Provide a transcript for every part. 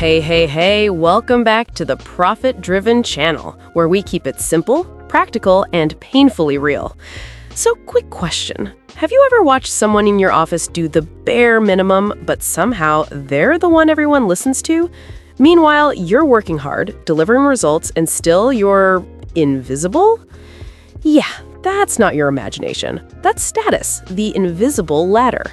Hey, welcome back to the Profit-Driven channel, where we keep it simple, practical, and painfully real. So, quick question. Have you ever watched someone in your office do the bare minimum, but somehow they're the one everyone listens to? Meanwhile, you're working hard, delivering results, and still you're invisible? Yeah, that's not your imagination. That's status, the invisible ladder.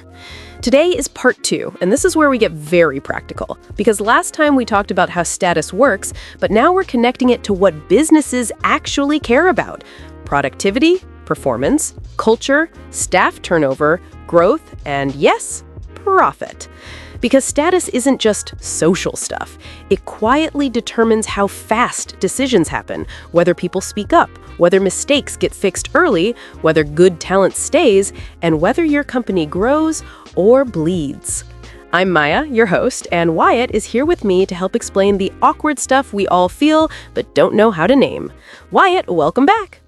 Today is part 2, and this is where we get very practical. Because last time we talked about how status works, but now we're connecting it to what businesses actually care about. Productivity, performance, culture, staff turnover, growth, and yes, profit. Because status isn't just social stuff. It quietly determines how fast decisions happen, whether people speak up, whether mistakes get fixed early, whether good talent stays, and whether your company grows or bleeds. I'm Maya, your host, and Wyatt is here with me to help explain the awkward stuff we all feel but don't know how to name. Wyatt, welcome back.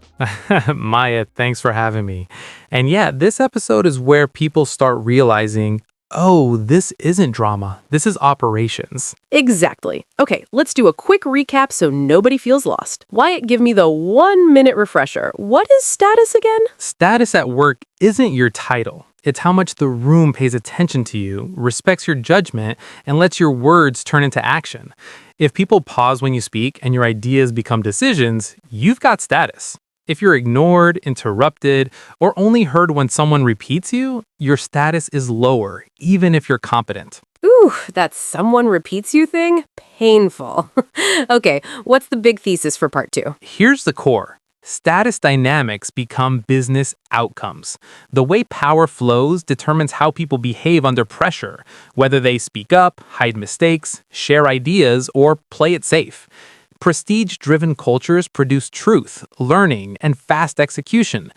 Maya, thanks for having me. And yeah, this episode is where people start realizing, oh, this isn't drama. This is operations. Exactly. Okay, let's do a quick recap so nobody feels lost. Wyatt, give me the 1-minute refresher. What is status again? Status at work isn't your title. It's how much the room pays attention to you, respects your judgment, and lets your words turn into action. If people pause when you speak and your ideas become decisions, you've got status. If you're ignored, interrupted, or only heard when someone repeats you, your status is lower, even if you're competent. Ooh, that someone repeats you thing? Painful. Okay, what's the big thesis for part 2? Here's the core. Status dynamics become business outcomes. The way power flows determines how people behave under pressure, whether they speak up, hide mistakes, share ideas, or play it safe. Prestige-driven cultures produce truth, learning, and fast execution.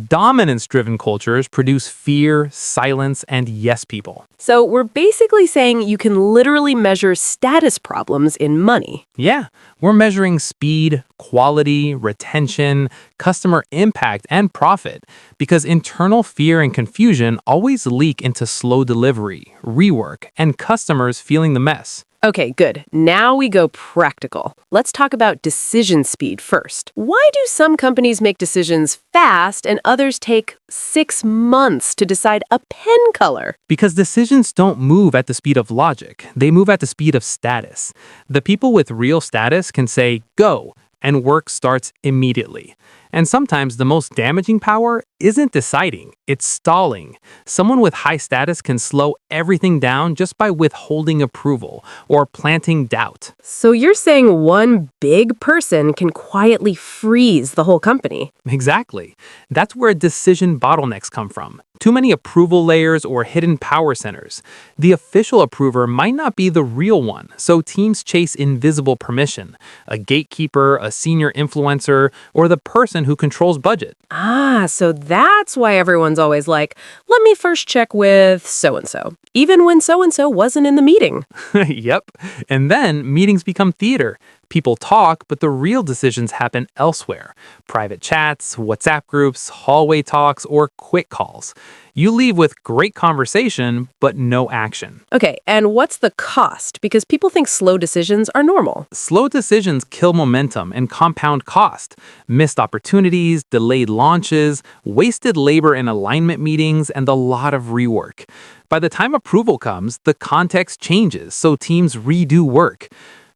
Dominance-driven cultures produce fear, silence, and yes people. So we're basically saying you can literally measure status problems in money. Yeah, we're measuring speed, quality, retention, customer impact, and profit because internal fear and confusion always leak into slow delivery, rework, and customers feeling the mess. Okay, good. Now we go practical. Let's talk about decision speed first. Why do some companies make decisions fast and others take 6 months to decide a pen color? Because decisions don't move at the speed of logic. They move at the speed of status. The people with real status can say, go, and work starts immediately. And sometimes the most damaging power isn't deciding, it's stalling. Someone with high status can slow everything down just by withholding approval or planting doubt. So you're saying one big person can quietly freeze the whole company? Exactly. That's where decision bottlenecks come from. Too many approval layers or hidden power centers. The official approver might not be the real one, so teams chase invisible permission, a gatekeeper, a senior influencer, or the person who controls budget. Ah, so that's why everyone's always like, let me first check with so-and-so, even when so-and-so wasn't in the meeting. Yep. And then meetings become theater. People talk, but the real decisions happen elsewhere. Private chats, WhatsApp groups, hallway talks, or quick calls. You leave with great conversation, but no action. Okay, and what's the cost? Because people think slow decisions are normal. Slow decisions kill momentum and compound cost. Missed opportunities, delayed launches, wasted labor in alignment meetings, and a lot of rework. By the time approval comes, the context changes, so teams redo work.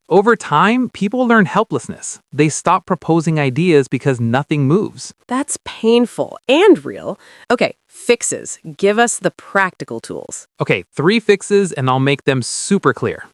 Over time, people learn helplessness. They stop proposing ideas because nothing moves. That's painful and real. Okay, fixes. Give us the practical tools. Okay, 3 fixes and I'll make them super clear.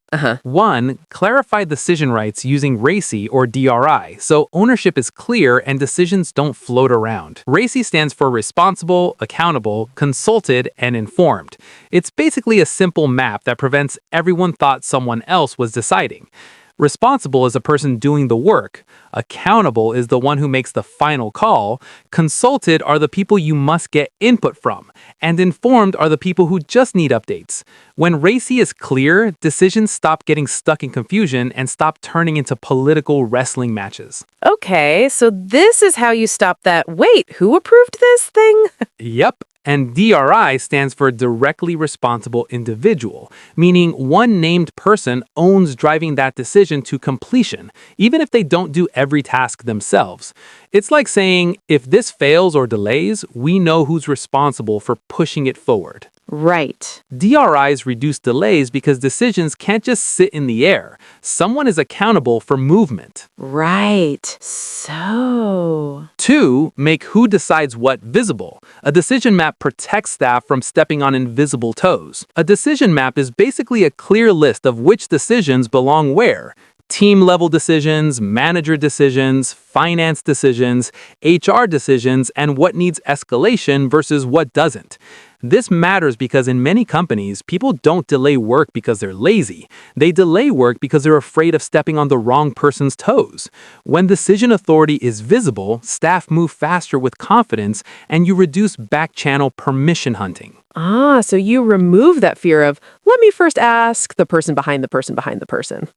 1, clarify decision rights using RACI or DRI, so ownership is clear and decisions don't float around. RACI stands for responsible, accountable, consulted, and informed. It's basically a simple map that prevents everyone thought someone else was deciding. Responsible is a person doing the work. Accountable is the one who makes the final call. Consulted are the people you must get input from. And informed are the people who just need updates. When RACI is clear, decisions stop getting stuck in confusion and stop turning into political wrestling matches. Okay, so this is how you stop that, wait, who approved this thing? Yep. And DRI stands for directly responsible individual, meaning one named person owns driving that decision to completion, even if they don't do every task themselves. It's like saying, if this fails or delays, we know who's responsible for pushing it forward. Right. DRIs reduce delays because decisions can't just sit in the air. Someone is accountable for movement. Right. So... 2, make who decides what visible. A decision map protects staff from stepping on invisible toes. A decision map is basically a clear list of which decisions belong where. Team-level decisions, manager decisions, finance decisions, HR decisions, and what needs escalation versus what doesn't. This matters because in many companies, people don't delay work because they're lazy. They delay work because they're afraid of stepping on the wrong person's toes. When decision authority is visible, staff move faster with confidence, and you reduce back-channel permission hunting. So you remove that fear of, let me first ask the person behind the person behind the person.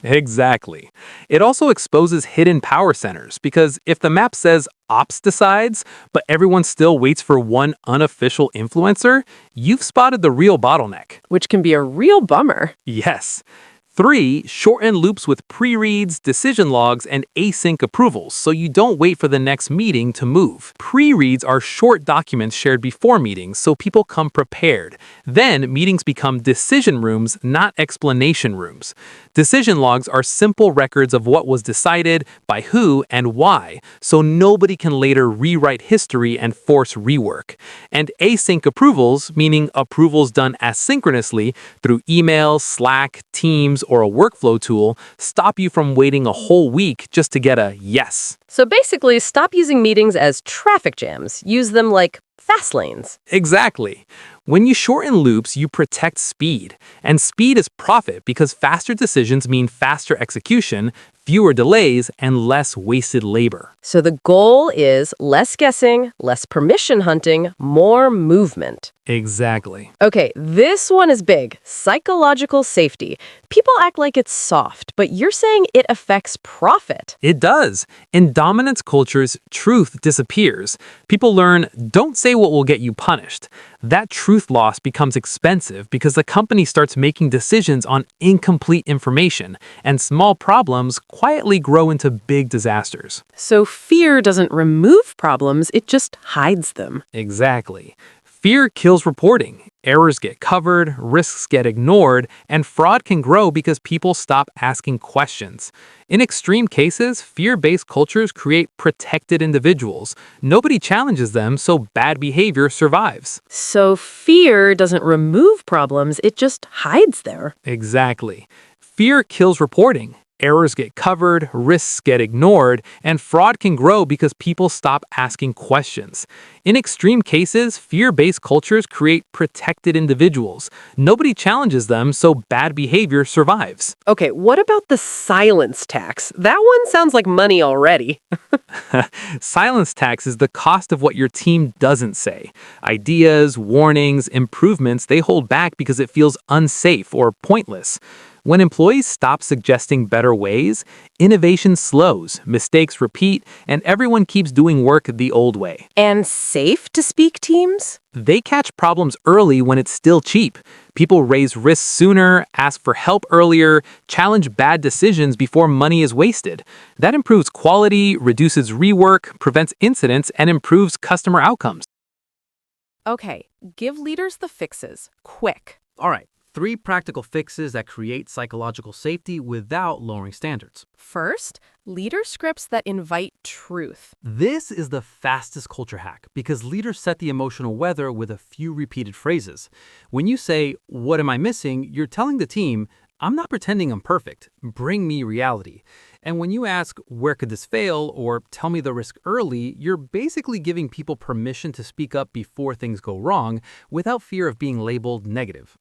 Exactly. It also exposes hidden power centers because if the map says ops decides, but everyone still waits for one unofficial influencer, you've spotted the real bottleneck. Which can be a real bummer. Yes. 3, shorten loops with pre-reads, decision logs, and async approvals so you don't wait for the next meeting to move. Pre-reads are short documents shared before meetings so people come prepared. Then meetings become decision rooms, not explanation rooms. Decision logs are simple records of what was decided, by who, and why, so nobody can later rewrite history and force rework. And async approvals, meaning approvals done asynchronously through email, Slack, Teams, or a workflow tool, stop you from waiting a whole week just to get a yes. So basically, stop using meetings as traffic jams. Use them like fast lanes. Exactly. When you shorten loops, you protect speed. And speed is profit because faster decisions mean faster execution, fewer delays, and less wasted labor. So the goal is less guessing, less permission hunting, more movement. Exactly. Okay, this one is big. Psychological safety. People act like it's soft, but you're saying it affects profit. It does. In dominance cultures, truth disappears. People learn, don't say what will get you punished. That truth loss becomes expensive because the company starts making decisions on incomplete information, and small problems quietly grow into big disasters. So fear doesn't remove problems, it just hides them. Exactly. Fear kills reporting. Errors get covered, risks get ignored, and fraud can grow because people stop asking questions. In extreme cases, fear-based cultures create protected individuals. Nobody challenges them, so bad behavior survives. So fear doesn't remove problems, it just hides there. Exactly. Fear kills reporting. Errors get covered, risks get ignored, and fraud can grow because people stop asking questions. In extreme cases, fear-based cultures create protected individuals. Nobody challenges them, so bad behavior survives. Okay, what about the silence tax? That one sounds like money already. Silence tax is the cost of what your team doesn't say. Ideas, warnings, improvements, they hold back because it feels unsafe or pointless. When employees stop suggesting better ways, innovation slows, mistakes repeat, and everyone keeps doing work the old way. And safe to speak teams? They catch problems early when it's still cheap. People raise risks sooner, ask for help earlier, challenge bad decisions before money is wasted. That improves quality, reduces rework, prevents incidents, and improves customer outcomes. Okay, give leaders the fixes, quick. All right. 3 practical fixes that create psychological safety without lowering standards. First, leader scripts that invite truth. This is the fastest culture hack because leaders set the emotional weather with a few repeated phrases. When you say, "What am I missing?" you're telling the team, "I'm not pretending I'm perfect. Bring me reality." And when you ask, "Where could this fail?" or "Tell me the risk early," you're basically giving people permission to speak up before things go wrong without fear of being labeled negative.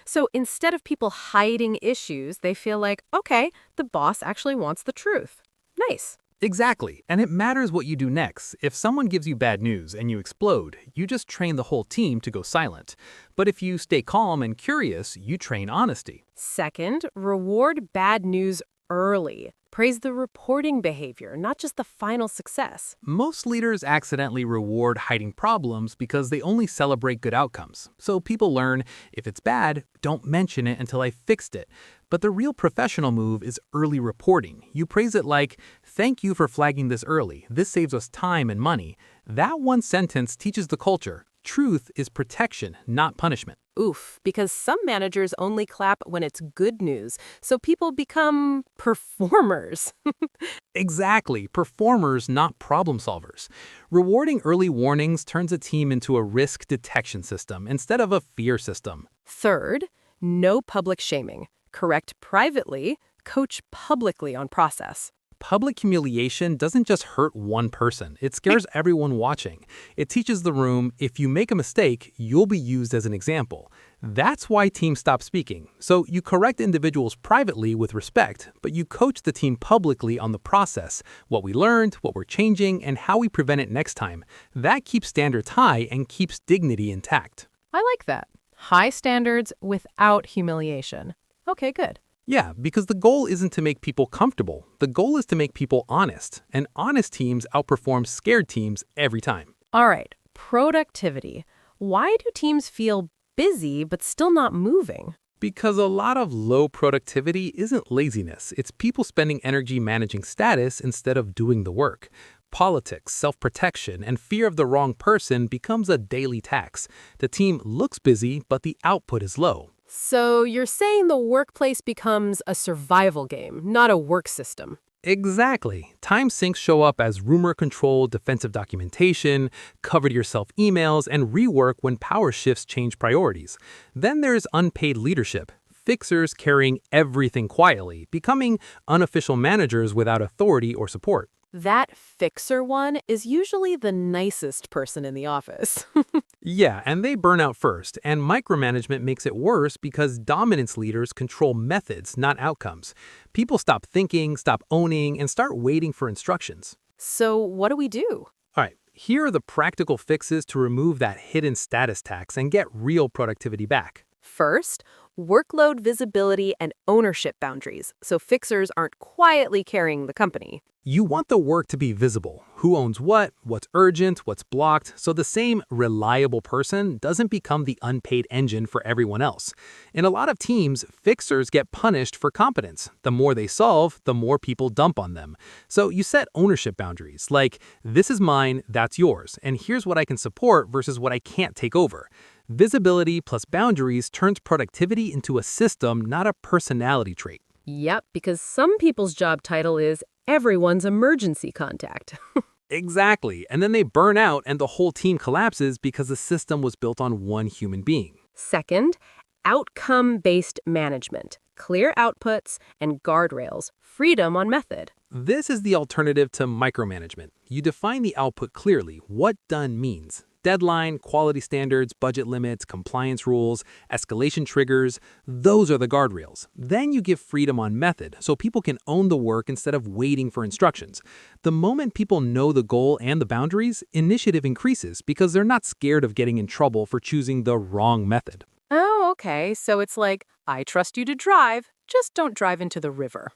So instead of people hiding issues, they feel like, okay, the boss actually wants the truth. Nice. Exactly. And it matters what you do next. If someone gives you bad news and you explode, you just train the whole team to go silent. But if you stay calm and curious, you train honesty. Second, reward bad news early. Praise the reporting behavior, not just the final success. Most leaders accidentally reward hiding problems because they only celebrate good outcomes. So people learn, if it's bad, don't mention it until I fixed it. But the real professional move is early reporting. You praise it like, thank you for flagging this early. This saves us time and money. That one sentence teaches the culture. Truth is protection, not punishment. Oof, because some managers only clap when it's good news, so people become performers. Exactly, performers, not problem solvers. Rewarding early warnings turns a team into a risk detection system instead of a fear system. Third, no public shaming. Correct privately, coach publicly on process. Public humiliation doesn't just hurt one person, it scares everyone watching. It teaches the room, if you make a mistake, you'll be used as an example. That's why teams stop speaking. So you correct individuals privately with respect, but you coach the team publicly on the process, what we learned, what we're changing, and how we prevent it next time. That keeps standards high and keeps dignity intact. I like that. High standards without humiliation. Okay, good. Yeah, because the goal isn't to make people comfortable. The goal is to make people honest. And honest teams outperform scared teams every time. All right, productivity. Why do teams feel busy but still not moving? Because a lot of low productivity isn't laziness. It's people spending energy managing status instead of doing the work. Politics, self-protection, and fear of the wrong person becomes a daily tax. The team looks busy, but the output is low. So you're saying the workplace becomes a survival game, not a work system. Exactly. Time sinks show up as rumor control, defensive documentation, covered yourself emails, and rework when power shifts change priorities. Then there's unpaid leadership. Fixers carrying everything quietly, becoming unofficial managers without authority or support. That fixer one is usually the nicest person in the office. Yeah, and they burn out first, and micromanagement makes it worse because dominance leaders control methods, not outcomes. People stop thinking, stop owning, and start waiting for instructions. So what do we do? All right, here are the practical fixes to remove that hidden status tax and get real productivity back. First, workload visibility and ownership boundaries, so fixers aren't quietly carrying the company. You want the work to be visible. Who owns what, what's urgent, what's blocked, so the same reliable person doesn't become the unpaid engine for everyone else. In a lot of teams, fixers get punished for competence. The more they solve, the more people dump on them. So you set ownership boundaries, like, this is mine, that's yours, and here's what I can support versus what I can't take over. Visibility plus boundaries turns productivity into a system, not a personality trait. Yep, because some people's job title is everyone's emergency contact. Exactly, and then they burn out and the whole team collapses because the system was built on one human being. Second, outcome-based management, clear outputs and guardrails, freedom on method. This is the alternative to micromanagement. You define the output clearly, what done means. Deadline, quality standards, budget limits, compliance rules, escalation triggers, those are the guardrails. Then you give freedom on method so people can own the work instead of waiting for instructions. The moment people know the goal and the boundaries, initiative increases because they're not scared of getting in trouble for choosing the wrong method. Oh, okay. So it's like, I trust you to drive, just don't drive into the river.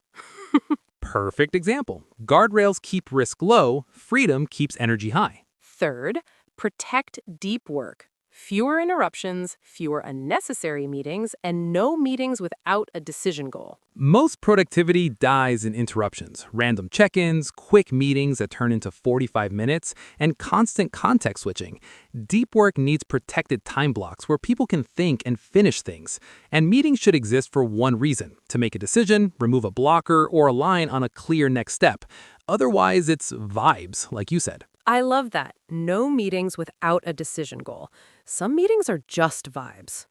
Perfect example. Guardrails keep risk low, freedom keeps energy high. Third, protect deep work. Fewer interruptions, fewer unnecessary meetings, and no meetings without a decision goal. Most productivity dies in interruptions, random check-ins, quick meetings that turn into 45 minutes, and constant context switching. Deep work needs protected time blocks where people can think and finish things. And meetings should exist for one reason, to make a decision, remove a blocker, or align on a clear next step. Otherwise, it's vibes, like you said. I love that. No meetings without a decision goal. Some meetings are just vibes.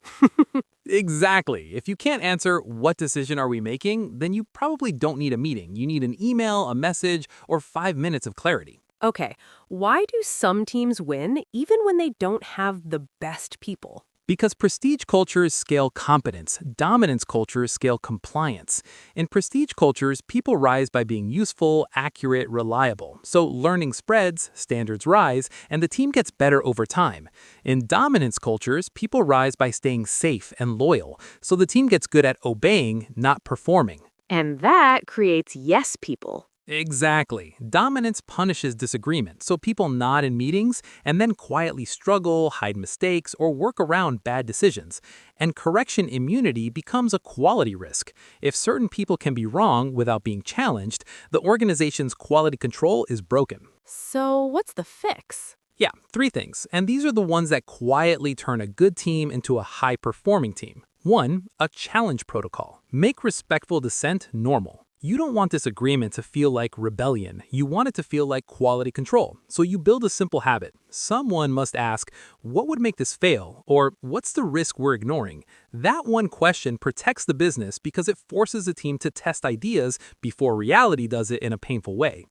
Exactly. If you can't answer what decision are we making, then you probably don't need a meeting. You need an email, a message, or 5 minutes of clarity. Okay, why do some teams win even when they don't have the best people? Because prestige cultures scale competence, dominance cultures scale compliance. In prestige cultures, people rise by being useful, accurate, reliable. So learning spreads, standards rise, and the team gets better over time. In dominance cultures, people rise by staying safe and loyal. So the team gets good at obeying, not performing. And that creates yes people. Exactly. Dominance punishes disagreement, so people nod in meetings and then quietly struggle, hide mistakes, or work around bad decisions. And correction immunity becomes a quality risk. If certain people can be wrong without being challenged, the organization's quality control is broken. So what's the fix? Yeah, three things, and these are the ones that quietly turn a good team into a high-performing team. One, a challenge protocol. Make respectful dissent normal. You don't want disagreement to feel like rebellion. You want it to feel like quality control. So you build a simple habit. Someone must ask, what would make this fail? Or what's the risk we're ignoring? That one question protects the business because it forces the team to test ideas before reality does it in a painful way.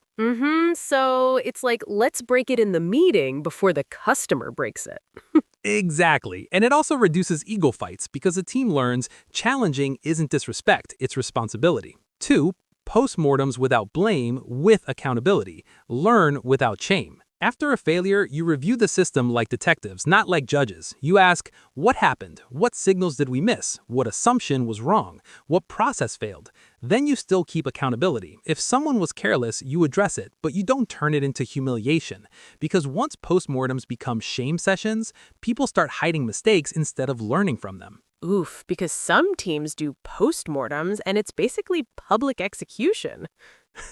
So it's like, let's break it in the meeting before the customer breaks it. Exactly. And it also reduces ego fights because the team learns challenging isn't disrespect, it's responsibility. 2, postmortems without blame with accountability. Learn without shame. After a failure, you review the system like detectives, not like judges. You ask, what happened? What signals did we miss? What assumption was wrong? What process failed? Then you still keep accountability. If someone was careless, you address it, but you don't turn it into humiliation. Because once postmortems become shame sessions, people start hiding mistakes instead of learning from them. Oof, because some teams do postmortems and it's basically public execution.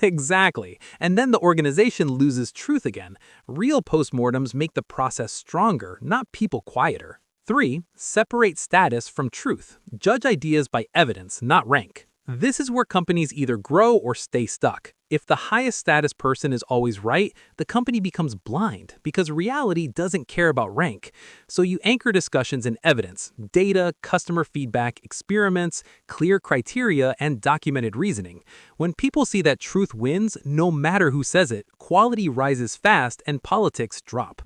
Exactly. And then the organization loses truth again. Real postmortems make the process stronger, not people quieter. 3, separate status from truth. Judge ideas by evidence, not rank. This is where companies either grow or stay stuck. If the highest status person is always right, the company becomes blind because reality doesn't care about rank. So you anchor discussions in evidence, data, customer feedback, experiments, clear criteria, and documented reasoning. When people see that truth wins, no matter who says it, quality rises fast and politics drop.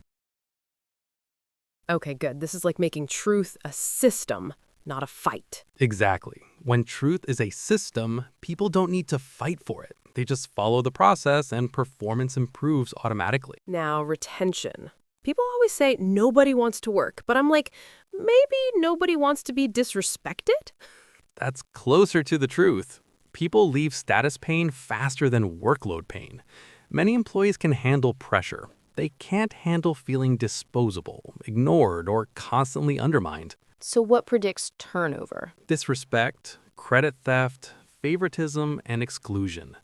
Okay, good. This is like making truth a system, not a fight. Exactly. When truth is a system, people don't need to fight for it. They just follow the process and performance improves automatically. Now, retention. People always say nobody wants to work, but I'm like, maybe nobody wants to be disrespected? That's closer to the truth. People leave status pain faster than workload pain. Many employees can handle pressure. They can't handle feeling disposable, ignored, or constantly undermined. So what predicts turnover? Disrespect, credit theft, favoritism, and exclusion.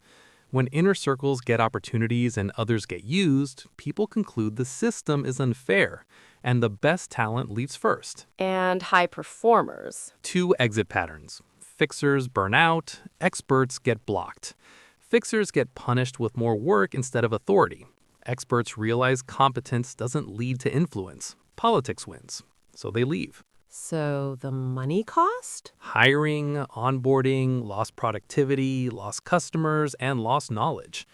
When inner circles get opportunities and others get used, people conclude the system is unfair, and the best talent leaves first. And high performers. 2 exit patterns. Fixers burn out, experts get blocked. Fixers get punished with more work instead of authority. Experts realize competence doesn't lead to influence. Politics wins, so they leave. So the money cost? Hiring, onboarding, lost productivity, lost customers, and lost knowledge.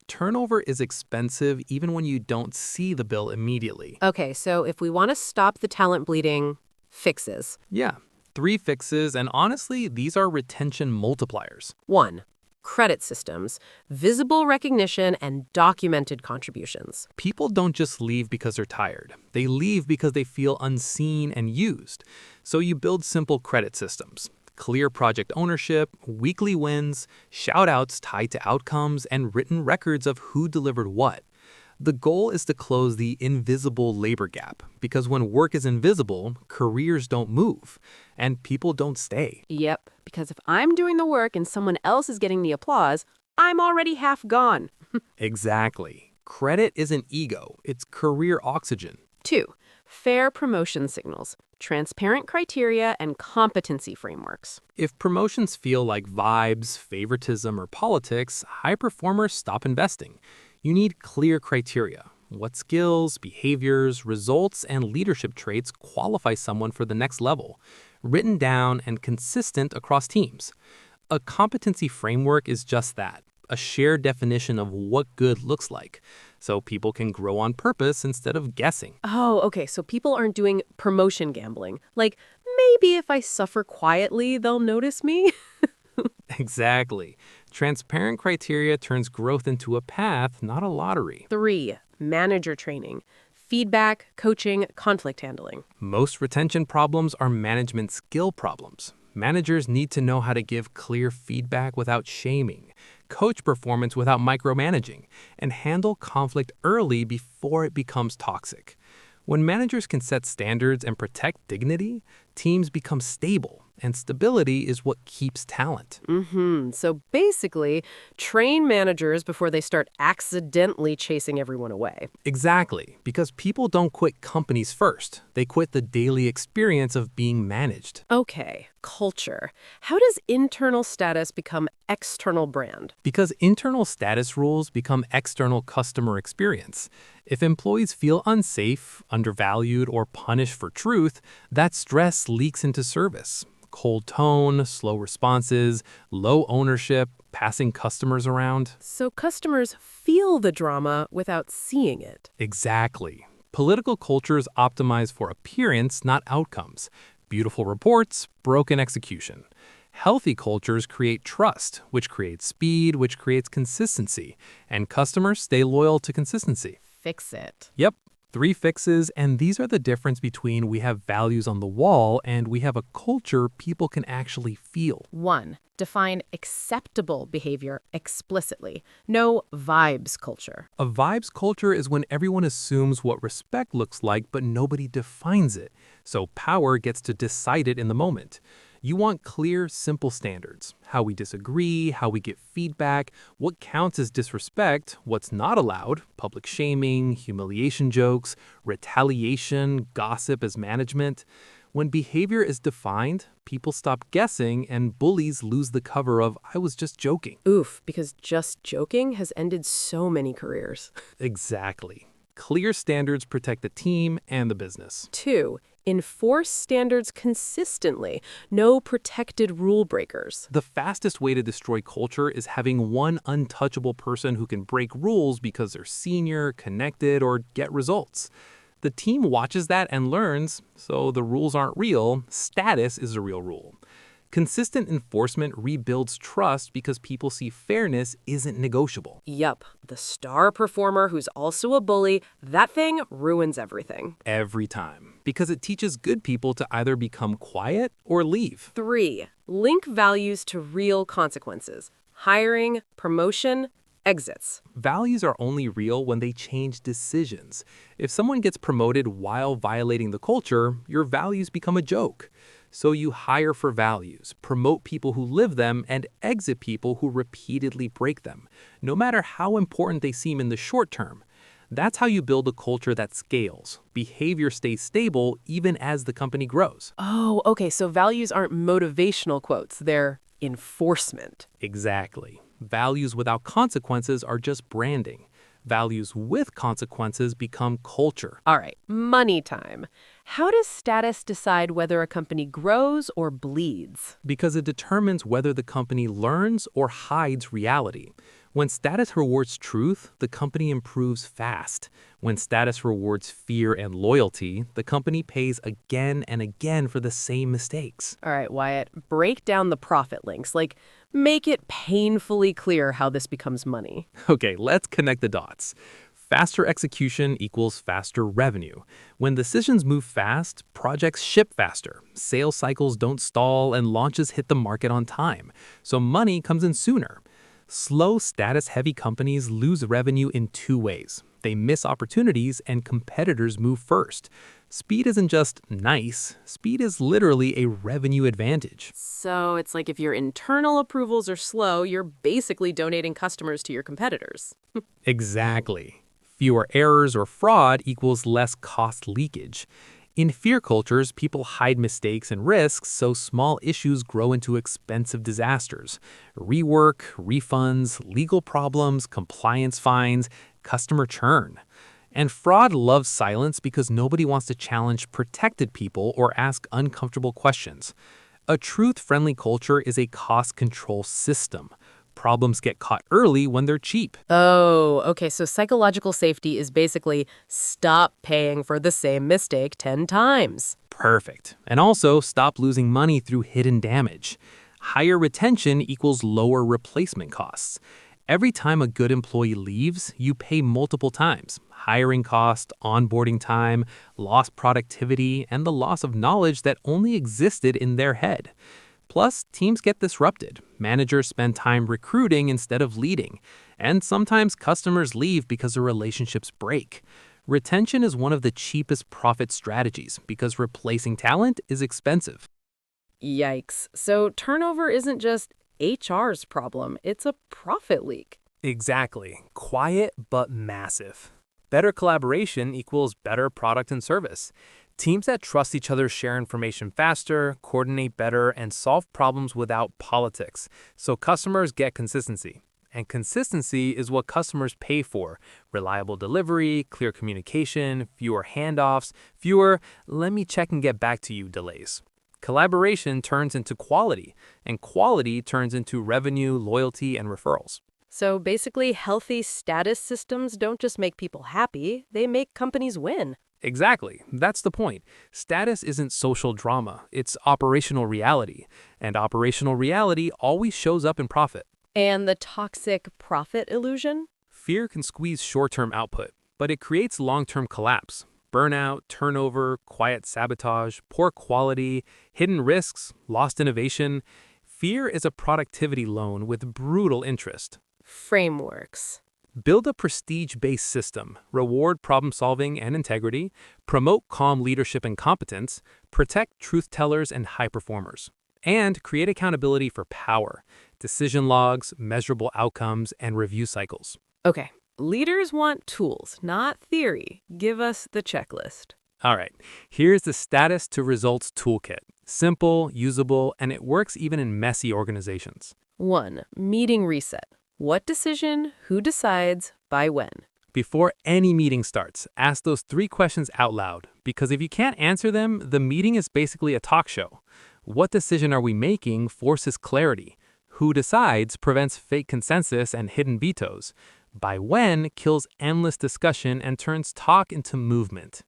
Turnover is expensive even when you don't see the bill immediately. Okay, so if we want to stop the talent bleeding, fixes. Yeah, 3 fixes, and honestly, these are retention multipliers. 1, credit systems, visible recognition, and documented contributions. People don't just leave because they're tired. They leave because they feel unseen and used. So you build simple credit systems. Clear project ownership, weekly wins, shout-outs tied to outcomes, and written records of who delivered what. The goal is to close the invisible labor gap, because when work is invisible, careers don't move, and people don't stay. Yep, because if I'm doing the work and someone else is getting the applause, I'm already half gone. Exactly. Credit isn't ego, it's career oxygen. 2, fair promotion signals, transparent criteria, and competency frameworks. If promotions feel like vibes, favoritism, or politics, high performers stop investing. You need clear criteria. What skills, behaviors, results, and leadership traits qualify someone for the next level, written down and consistent across teams. A competency framework is just that, a shared definition of what good looks like, so people can grow on purpose instead of guessing. Oh, okay, so people aren't doing promotion gambling. Like, maybe if I suffer quietly, they'll notice me. Exactly. Transparent criteria turns growth into a path, not a lottery. 3, manager training, feedback, coaching, conflict handling. Most retention problems are management skill problems. Managers need to know how to give clear feedback without shaming, coach performance without micromanaging, and handle conflict early before it becomes toxic. When managers can set standards and protect dignity, teams become stable, and stability is what keeps talent. So basically, train managers before they start accidentally chasing everyone away. Exactly, because people don't quit companies first. They quit the daily experience of being managed. Okay, culture. How does internal status become external brand? Because internal status rules become external customer experience. If employees feel unsafe, undervalued, or punished for truth, that stress leaks into service. Cold tone, slow responses, low ownership, passing customers around. So customers feel the drama without seeing it. Exactly. Political cultures optimize for appearance, not outcomes. Beautiful reports, broken execution. Healthy cultures create trust, which creates speed, which creates consistency. And customers stay loyal to consistency. Fix it. Yep. 3 fixes, and these are the difference between we have values on the wall and we have a culture people can actually feel. 1. Define acceptable behavior explicitly. No vibes culture. A vibes culture is when everyone assumes what respect looks like, but nobody defines it. So power gets to decide it in the moment. You want clear, simple standards. How we disagree, how we get feedback, what counts as disrespect, what's not allowed, public shaming, humiliation jokes, retaliation, gossip as management. When behavior is defined, people stop guessing and bullies lose the cover of, I was just joking. Oof, because just joking has ended so many careers. Exactly. Clear standards protect the team and the business. 2. Enforce standards consistently. No protected rule breakers. The fastest way to destroy culture is having one untouchable person who can break rules because they're senior, connected, or get results. The team watches that and learns, so the rules aren't real, status is a real rule. Consistent enforcement rebuilds trust because people see fairness isn't negotiable. Yup, the star performer who's also a bully, that thing ruins everything. Every time. Because it teaches good people to either become quiet or leave. 3. Link values to real consequences. Hiring, promotion, exits. Values are only real when they change decisions. If someone gets promoted while violating the culture, your values become a joke. So you hire for values, promote people who live them, and exit people who repeatedly break them, no matter how important they seem in the short term. That's how you build a culture that scales. Behavior stays stable even as the company grows. Oh, okay, so values aren't motivational quotes, they're enforcement. Exactly. Values without consequences are just branding. Values with consequences become culture. All right, money time. How does status decide whether a company grows or bleeds? Because it determines whether the company learns or hides reality. When status rewards truth, the company improves fast. When status rewards fear and loyalty, the company pays again and again for the same mistakes. All right, Wyatt, break down the profit links. Make it painfully clear how this becomes money. Okay, let's connect the dots. Faster execution equals faster revenue. When decisions move fast, projects ship faster. Sales cycles don't stall and launches hit the market on time. So money comes in sooner. Slow, status-heavy companies lose revenue in 2 ways. They miss opportunities and competitors move first. Speed isn't just nice. Speed is literally a revenue advantage. So it's like if your internal approvals are slow, you're basically donating customers to your competitors. Exactly. Fewer errors or fraud equals less cost leakage. In fear cultures, people hide mistakes and risks, so small issues grow into expensive disasters. Rework, refunds, legal problems, compliance fines, customer churn. And fraud loves silence because nobody wants to challenge protected people or ask uncomfortable questions. A truth-friendly culture is a cost control system. Problems get caught early when they're cheap. Oh, okay, so psychological safety is basically stop paying for the same mistake 10 times. Perfect. And also stop losing money through hidden damage. Higher retention equals lower replacement costs. Every time a good employee leaves, you pay multiple times. Hiring cost, onboarding time, lost productivity, and the loss of knowledge that only existed in their head. Plus, teams get disrupted. Managers spend time recruiting instead of leading. And sometimes customers leave because the relationships break. Retention is one of the cheapest profit strategies because replacing talent is expensive. Yikes. So turnover isn't just HR's problem, it's a profit leak. Exactly. Quiet but massive. Better collaboration equals better product and service. Teams that trust each other share information faster, coordinate better, and solve problems without politics. So customers get consistency. And consistency is what customers pay for. Reliable delivery, clear communication, fewer handoffs, fewer "let me check and get back to you" delays. Collaboration turns into quality, and quality turns into revenue, loyalty, and referrals. So basically, healthy status systems don't just make people happy, they make companies win. Exactly. That's the point. Status isn't social drama, it's operational reality. And operational reality always shows up in profit. And the toxic profit illusion? Fear can squeeze short-term output, but it creates long-term collapse. Burnout, turnover, quiet sabotage, poor quality, hidden risks, lost innovation. Fear is a productivity loan with brutal interest. Frameworks. Build a prestige-based system, reward problem-solving and integrity, promote calm leadership and competence, protect truth-tellers and high performers, and create accountability for power, decision logs, measurable outcomes, and review cycles. Okay, leaders want tools, not theory. Give us the checklist. All right, here's the Status-to-Results Toolkit. Simple, usable, and it works even in messy organizations. 1. Meeting reset. What decision, who decides, by when? Before any meeting starts, ask those 3 questions out loud, because if you can't answer them, the meeting is basically a talk show. What decision are we making forces clarity. Who decides prevents fake consensus and hidden vetoes. By when kills endless discussion and turns talk into movement.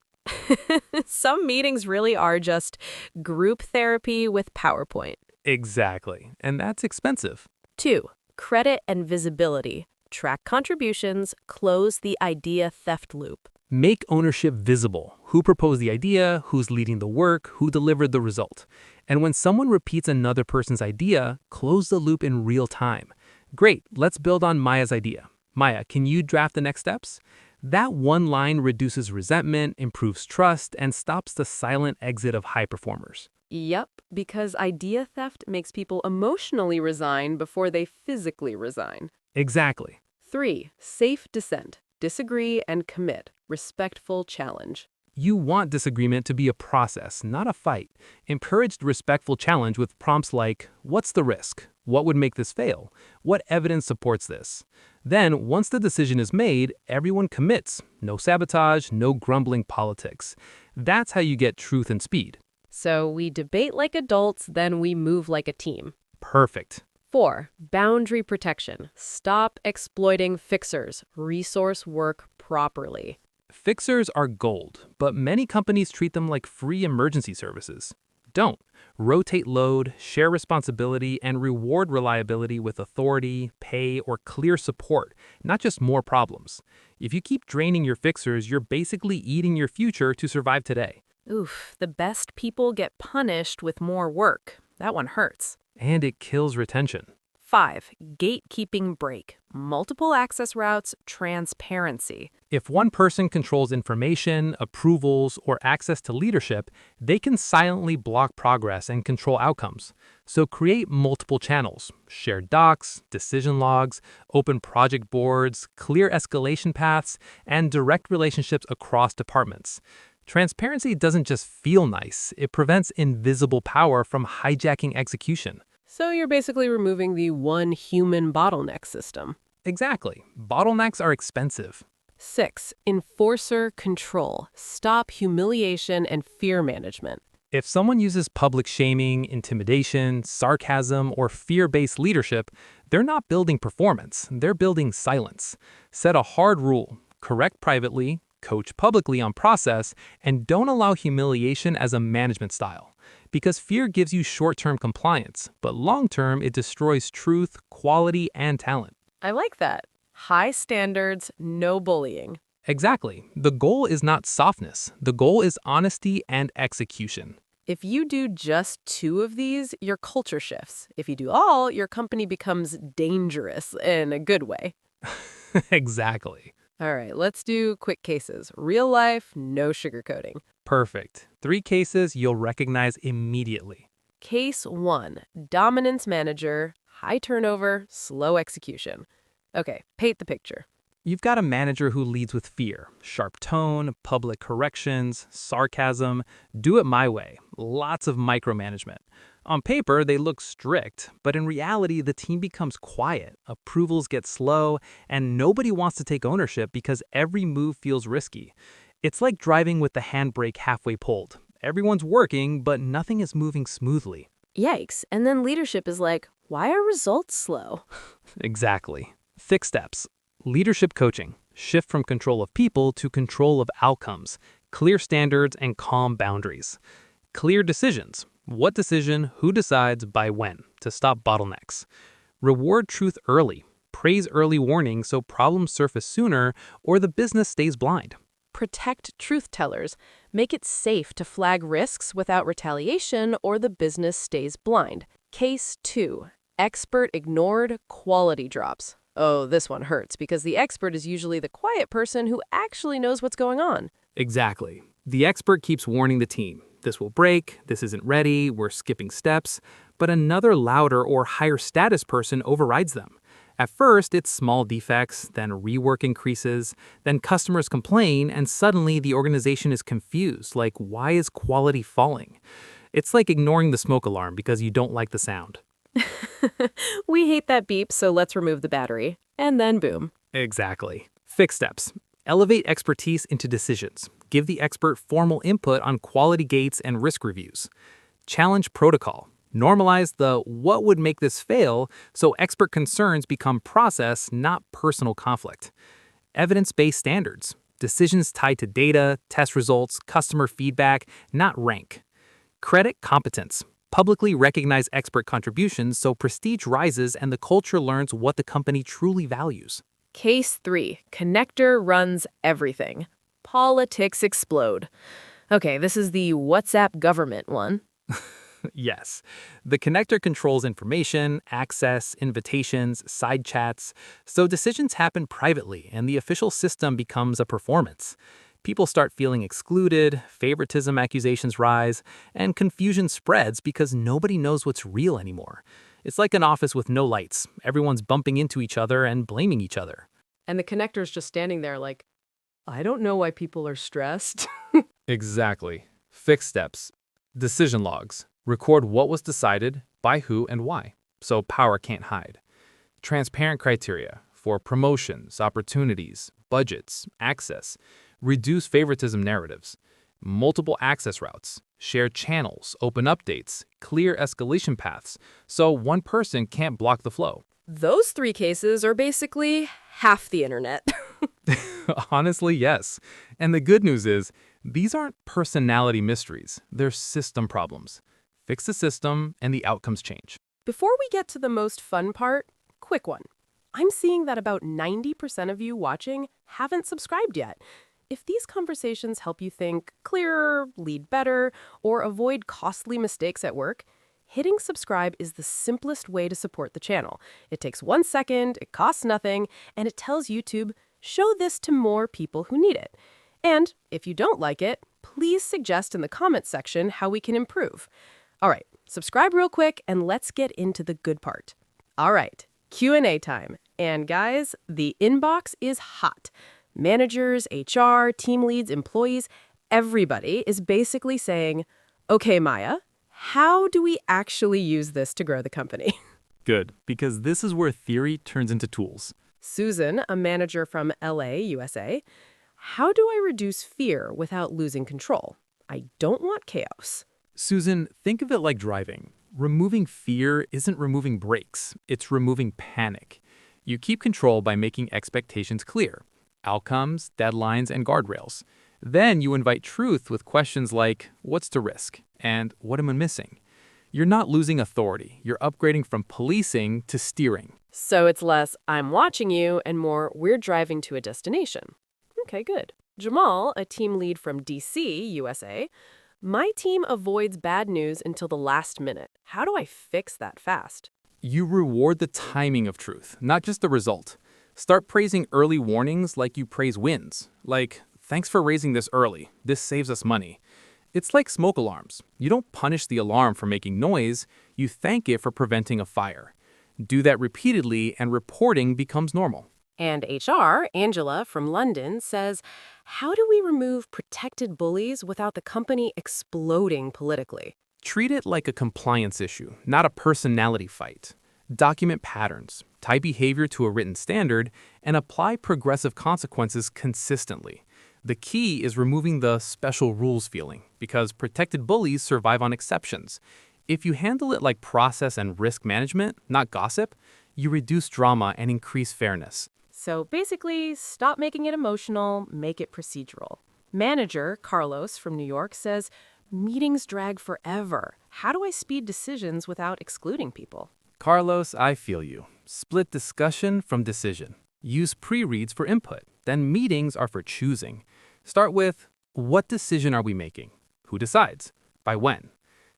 Some meetings really are just group therapy with PowerPoint. Exactly, and that's expensive. 2. Credit and visibility. Track contributions, close the idea theft loop. Make ownership visible. Who proposed the idea, who's leading the work, who delivered the result. And when someone repeats another person's idea, close the loop in real time. Great, let's build on Maya's idea. Maya, can you draft the next steps? That one line reduces resentment, improves trust, and stops the silent exit of high performers. Yep, because idea theft makes people emotionally resign before they physically resign. Exactly. 3. Safe dissent. Disagree and commit. Respectful challenge. You want disagreement to be a process, not a fight. Encourage respectful challenge with prompts like, what's the risk? What would make this fail? What evidence supports this? Then, once the decision is made, everyone commits. No sabotage, no grumbling politics. That's how you get truth and speed. So we debate like adults, then we move like a team. Perfect. 4. Boundary protection. Stop exploiting fixers. Resource work properly. Fixers are gold, but many companies treat them like free emergency services. Don't. Rotate load, share responsibility, and reward reliability with authority, pay, or clear support, not just more problems. If you keep draining your fixers, you're basically eating your future to survive today. Oof, the best people get punished with more work. That one hurts. And it kills retention. 5. Gatekeeping break. Multiple access routes, transparency. If one person controls information, approvals, or access to leadership, they can silently block progress and control outcomes. So create multiple channels, shared docs, decision logs, open project boards, clear escalation paths, and direct relationships across departments. Transparency doesn't just feel nice, it prevents invisible power from hijacking execution. So you're basically removing the one human bottleneck system. Exactly. Bottlenecks are expensive. 6. Enforcer control. Stop humiliation and fear management. If someone uses public shaming, intimidation, sarcasm, or fear-based leadership, they're not building performance, they're building silence. Set a hard rule, correct privately, coach publicly on process, and don't allow humiliation as a management style. Because fear gives you short-term compliance, but long-term it destroys truth, quality, and talent. I like that. High standards, no bullying. Exactly. The goal is not softness. The goal is honesty and execution. If you do just 2 of these, your culture shifts. If you do all, your company becomes dangerous in a good way. Exactly. All right, let's do quick cases. Real life, no sugarcoating. Perfect. 3 cases you'll recognize immediately. Case 1, dominance manager, high turnover, slow execution. Okay, paint the picture. You've got a manager who leads with fear, sharp tone, public corrections, sarcasm, do it my way, lots of micromanagement. On paper, they look strict, but in reality, the team becomes quiet, approvals get slow, and nobody wants to take ownership because every move feels risky. It's like driving with the handbrake halfway pulled. Everyone's working, but nothing is moving smoothly. Yikes, and then leadership is like, why are results slow? Exactly. Thick steps. Leadership coaching. Shift from control of people to control of outcomes. Clear standards and calm boundaries. Clear decisions. What decision, who decides, by when, to stop bottlenecks. Reward truth early. Praise early warning so problems surface sooner or the business stays blind. Protect truth tellers. Make it safe to flag risks without retaliation or the business stays blind. Case 2. Expert ignored, quality drops. Oh, this one hurts because the expert is usually the quiet person who actually knows what's going on. Exactly. The expert keeps warning the team. This will break, this isn't ready, we're skipping steps, but another louder or higher status person overrides them. At first, it's small defects, then rework increases, then customers complain, and suddenly the organization is confused, like why is quality falling? It's like ignoring the smoke alarm because you don't like the sound. We hate that beep, so let's remove the battery. And then boom. Exactly. Fix steps. Elevate expertise into decisions. Give the expert formal input on quality gates and risk reviews. Challenge protocol. Normalize the what would make this fail so expert concerns become process, not personal conflict. Evidence-based standards. Decisions tied to data, test results, customer feedback, not rank. Credit competence. Publicly recognize expert contributions so prestige rises and the culture learns what the company truly values. Case 3. Connector runs everything. Politics explode. Okay, this is the WhatsApp government one. Yes. The connector controls information, access, invitations, side chats, so decisions happen privately and the official system becomes a performance. People start feeling excluded, favoritism accusations rise, and confusion spreads because nobody knows what's real anymore. It's like an office with no lights. Everyone's bumping into each other and blaming each other. And the connector's just standing there like, I don't know why people are stressed. Exactly. Fix steps. Decision logs. Record what was decided, by who, and why, so power can't hide. Transparent criteria for promotions, opportunities, budgets, access. Reduce favoritism narratives. Multiple access routes. Share channels, open updates, clear escalation paths, so one person can't block the flow. Those 3 cases are basically half the internet. Honestly, yes. And the good news is, these aren't personality mysteries, they're system problems. Fix the system and the outcomes change. Before we get to the most fun part, quick one. I'm seeing that about 90% of you watching haven't subscribed yet. If these conversations help you think clearer, lead better, or avoid costly mistakes at work, hitting subscribe is the simplest way to support the channel. It takes 1 second, it costs nothing, and it tells YouTube, show this to more people who need it. And if you don't like it, please suggest in the comments section how we can improve. All right, subscribe real quick and let's get into the good part. All right, Q&A time. And guys, the inbox is hot. Managers, HR, team leads, employees, everybody is basically saying, okay, Maya, how do we actually use this to grow the company? Good, because this is where theory turns into tools. Susan, a manager from LA, USA, how do I reduce fear without losing control? I don't want chaos. Susan, think of it like driving. Removing fear isn't removing brakes, it's removing panic. You keep control by making expectations clear. Outcomes, deadlines, and guardrails. Then you invite truth with questions like, what's the risk? And what am I missing? You're not losing authority. You're upgrading from policing to steering. So it's less, I'm watching you, and more, we're driving to a destination. Okay, good. Jamal, a team lead from DC, USA, My team avoids bad news until the last minute. How do I fix that fast? You reward the timing of truth, not just the result. Start praising early warnings like you praise wins. Like, thanks for raising this early. This saves us money. It's like smoke alarms. You don't punish the alarm for making noise, you thank it for preventing a fire. Do that repeatedly and reporting becomes normal. And HR, Angela from London, says, how do we remove protected bullies without the company exploding politically? Treat it like a compliance issue, not a personality fight. Document patterns, tie behavior to a written standard, and apply progressive consequences consistently. The key is removing the special rules feeling, because protected bullies survive on exceptions. If you handle it like process and risk management, not gossip, you reduce drama and increase fairness. So basically, stop making it emotional, make it procedural. Manager Carlos from New York says, meetings drag forever. How do I speed decisions without excluding people? Carlos, I feel you. Split discussion from decision. Use pre-reads for input. Then meetings are for choosing. Start with, what decision are we making? Who decides? By when?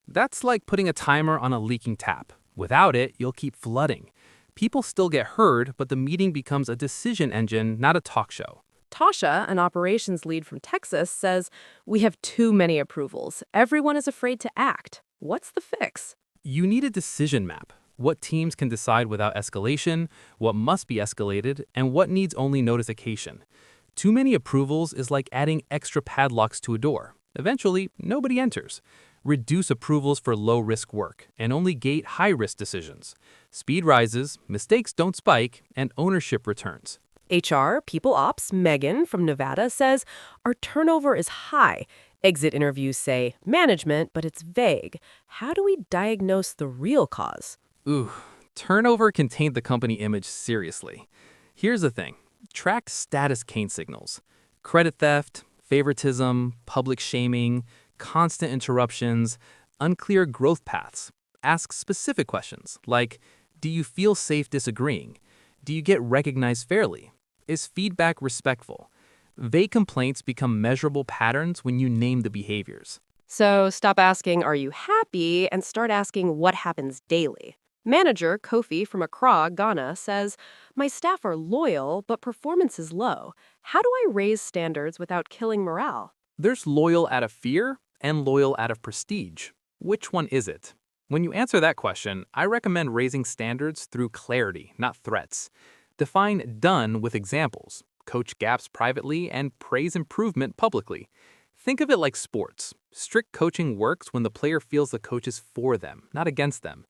That's like putting a timer on a leaking tap. Without it, you'll keep flooding. People still get heard, but the meeting becomes a decision engine, not a talk show. Tasha, an operations lead from Texas, says, we have too many approvals. Everyone is afraid to act. What's the fix? You need a decision map. What teams can decide without escalation, what must be escalated, and what needs only notification. Too many approvals is like adding extra padlocks to a door. Eventually, nobody enters. Reduce approvals for low-risk work and only gate high-risk decisions. Speed rises, mistakes don't spike, and ownership returns. HR People Ops Megan from Nevada says, our turnover is high. Exit interviews say management, but it's vague. How do we diagnose the real cause? Ooh, turnover can taint the company image seriously. Here's the thing. Track status cane signals. Credit theft, favoritism, public shaming, constant interruptions, unclear growth paths. Ask specific questions like, do you feel safe disagreeing? Do you get recognized fairly? Is feedback respectful? Vague complaints become measurable patterns when you name the behaviors. So stop asking, are you happy, and start asking what happens daily. Manager Kofi from Accra, Ghana, says, my staff are loyal, but performance is low. How do I raise standards without killing morale? There's loyal out of fear and loyal out of prestige. Which one is it? When you answer that question, I recommend raising standards through clarity, not threats. Define done with examples, coach gaps privately, and praise improvement publicly. Think of it like sports. Strict coaching works when the player feels the coach is for them, not against them.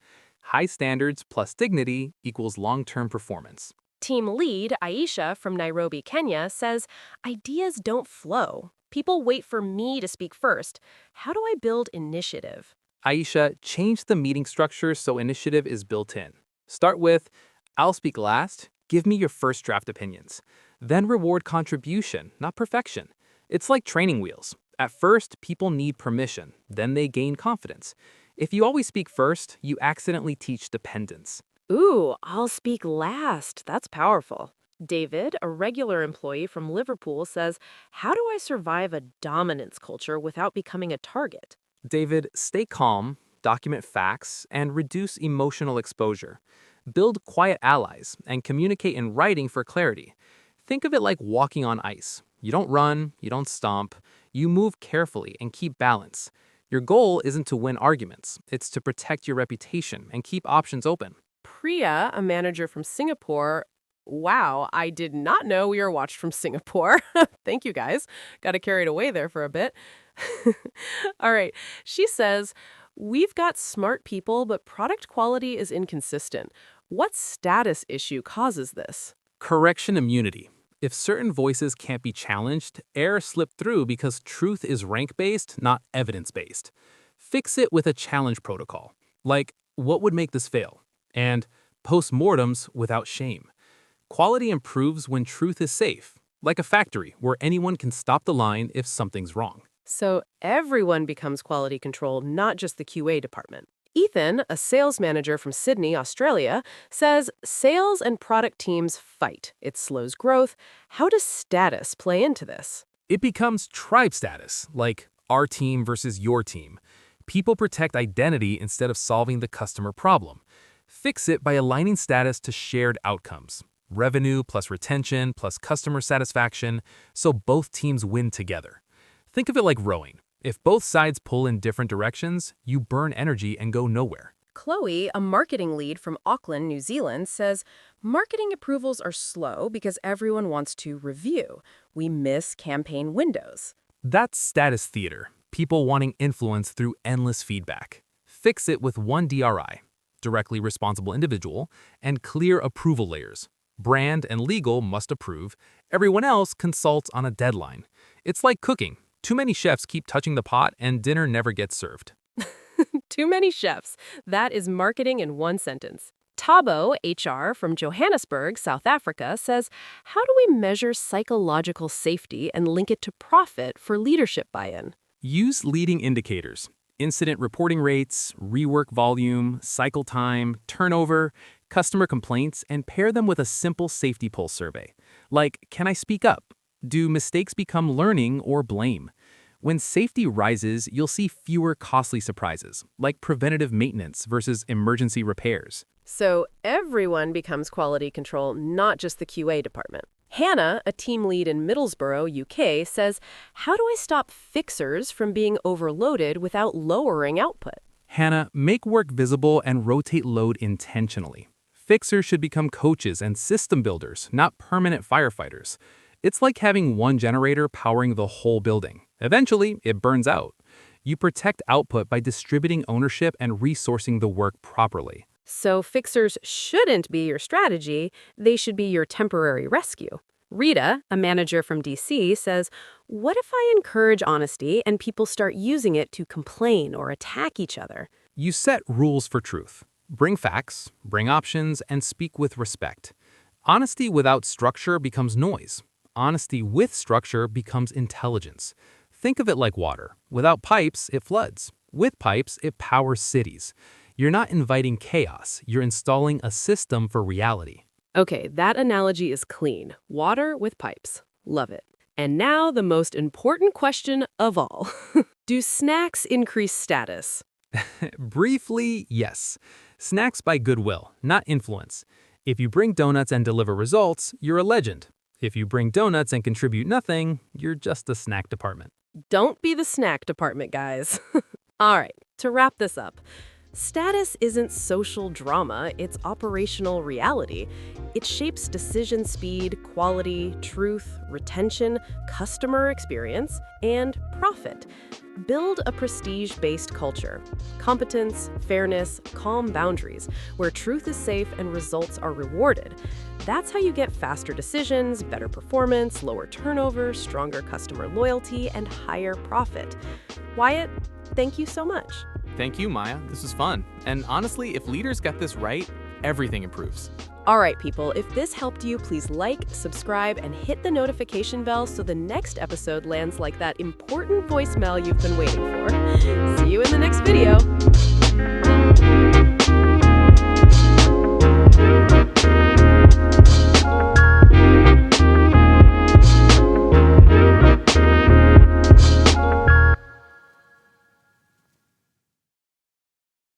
High standards plus dignity equals long-term performance. Team lead Aisha from Nairobi, Kenya, says, ideas don't flow. People wait for me to speak first. How do I build initiative? Aisha, change the meeting structure so initiative is built in. Start with, I'll speak last, give me your first draft opinions. Then reward contribution, not perfection. It's like training wheels. At first, people need permission, then they gain confidence. If you always speak first, you accidentally teach dependence. Ooh, I'll speak last. That's powerful. David, a regular employee from Liverpool, says, how do I survive a dominance culture without becoming a target? David, stay calm, document facts, and reduce emotional exposure. Build quiet allies and communicate in writing for clarity. Think of it like walking on ice. You don't run, you don't stomp, you move carefully and keep balance. Your goal isn't to win arguments, it's to protect your reputation and keep options open. Priya, a manager from Singapore, wow, I did not know we were watched from Singapore. Thank you, guys. Got carried away there for a bit. All right. She says, we've got smart people, but product quality is inconsistent. What status issue causes this? Correction immunity. If certain voices can't be challenged, errors slip through because truth is rank-based, not evidence-based. Fix it with a challenge protocol, like, what would make this fail? And post-mortems without shame. Quality improves when truth is safe, like a factory where anyone can stop the line if something's wrong. So everyone becomes quality control, not just the QA department. Ethan, a sales manager from Sydney, Australia, says sales and product teams fight. It slows growth. How does status play into this? It becomes tribe status, like our team versus your team. People protect identity instead of solving the customer problem. Fix it by aligning status to shared outcomes. Revenue plus retention plus customer satisfaction, so both teams win together. Think of it like rowing. If both sides pull in different directions, you burn energy and go nowhere. Chloe, a marketing lead from Auckland, New Zealand, says, marketing approvals are slow because everyone wants to review. We miss campaign windows. That's status theater, people wanting influence through endless feedback. Fix it with one DRI, directly responsible individual, and clear approval layers. Brand and legal must approve. Everyone else consults on a deadline. It's like cooking. Too many chefs keep touching the pot and dinner never gets served. Too many chefs. That is marketing in one sentence. Tabo, HR from Johannesburg, South Africa, says, how do we measure psychological safety and link it to profit for leadership buy-in? Use leading indicators. Incident reporting rates, rework volume, cycle time, turnover, customer complaints, and pair them with a simple safety pulse survey. Like, can I speak up? Do mistakes become learning or blame? When safety rises, you'll see fewer costly surprises, like preventative maintenance versus emergency repairs. So everyone becomes quality control, not just the QA department. Hannah, a team lead in Middlesbrough, UK, says, how do I stop fixers from being overloaded without lowering output? Hannah, make work visible and rotate load intentionally. Fixers should become coaches and system builders, not permanent firefighters. It's like having one generator powering the whole building. Eventually, it burns out. You protect output by distributing ownership and resourcing the work properly. So fixers shouldn't be your strategy, they should be your temporary rescue. Rita, a manager from DC, says, what if I encourage honesty and people start using it to complain or attack each other? You set rules for truth. Bring facts, bring options, and speak with respect. Honesty without structure becomes noise. Honesty with structure becomes intelligence. Think of it like water. Without pipes, it floods. With pipes, it powers cities. You're not inviting chaos. You're installing a system for reality. Okay, that analogy is clean. Water with pipes. Love it. And now the most important question of all. Do snacks increase status? Briefly, yes. Snacks by goodwill, not influence. If you bring donuts and deliver results, you're a legend. If you bring donuts and contribute nothing, you're just the snack department. Don't be the snack department, guys. All right, to wrap this up. Status isn't social drama, it's operational reality. It shapes decision speed, quality, truth, retention, customer experience, and profit. Build a prestige-based culture. Competence, fairness, calm boundaries, where truth is safe and results are rewarded. That's how you get faster decisions, better performance, lower turnover, stronger customer loyalty, and higher profit. Wyatt, thank you so much. Thank you, Maya. This was fun. And honestly, if leaders get this right, everything improves. All right, people, if this helped you, please like, subscribe, and hit the notification bell so the next episode lands like that important voicemail you've been waiting for. See you in the next video.